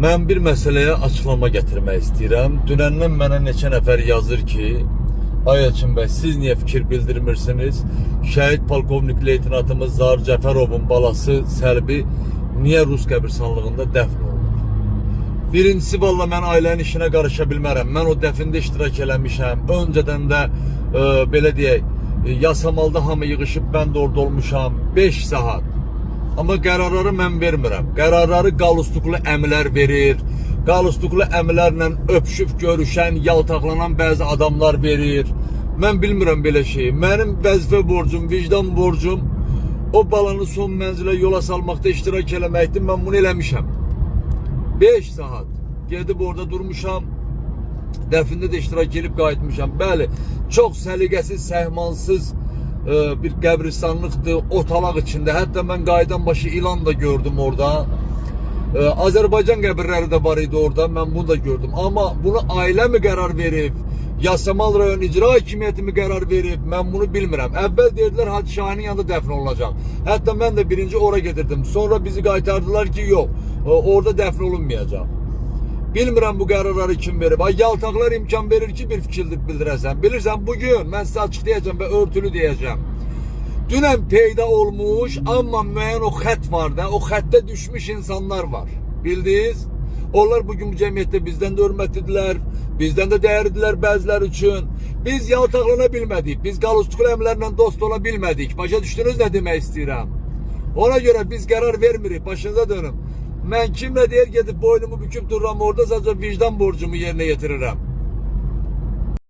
Mən bir məsələyə açıqlama gətirmək istəyirəm. Dünəndən mənə neçə nəfər yazır ki, ay Elçin bəy, siz niyə fikir bildirmirsiniz? Şəhid polkovnik leytenantımız Zahir Cəfərovun balası Səlbi niyə Rus qəbirstanlığında dəfn olunur? Birincisi, valla mən ailənin işinə qarışa bilmərəm. Mən o dəfində iştirak eləmişəm. Öncədən də belə deyək, Yasamalda hamı yığışıb, mən də orada olmuşam 5 saat. Amma qərarları mən vermirəm. Qərarları qalustuklu əmilər verir. Qalustuklu əmlərlə öpüşüb görüşən, yaltaqlanan bəzi adamlar verir. Mən bilmirəm belə şeyi. Mənim vəzifə borcum, vicdan borcum o balanı son mənzilə yola salmaqda iştirak eləməkdir. Mən bunu eləmişəm. 5 saat gedib orada durmuşam. Dəfində də iştirak edib qayıtmışam. Bəli, çox səliqəsiz, səhmansız bir qəbristanlıqdır, otalaq içində. Hətta mən qayıdan başı ilan da gördüm orada. Azərbaycan qəbirləri də var idi orada, mən bunu da gördüm. Amma bunu ailə mi qərar verib, Yasamal rayon icra hakimiyyəti mi qərar verib, mən bunu bilmirəm. Əvvəl dedilər Hacı Şahinin yanında dəfn olunacaq. Hətta mən də birinci ora gedirdim. Sonra bizi qaytardılar ki, yox, orada dəfn olunmayacaq. Bilmirəm bu qərarları kim verib. Ay, yaltaqlar imkan verir ki, bir fikir bildirəsən. Bilirsən, bugün mən sizə açıq deyəcəm və örtülü deyəcəm. Dünən peyda olmuş, amma müəyyən o xət var da, o xəttə düşmüş insanlar var. Bildiniz? Onlar bugün bu cəmiyyətdə bizdən də hörmətlidirlər, bizdən də dəyərlidirlər bəziləri üçün. Biz yaltaqlana bilmədik, biz qalustuklu əmlərlə dost ola bilmədik. Başa düşdünüz nə demək istəyirəm? Ona görə biz qərar vermirik, başınıza dönüm. Mən kimlə deyir gedib boynumu büküb dururam orada, sadəcə vicdan borcumu yerinə yetirirəm.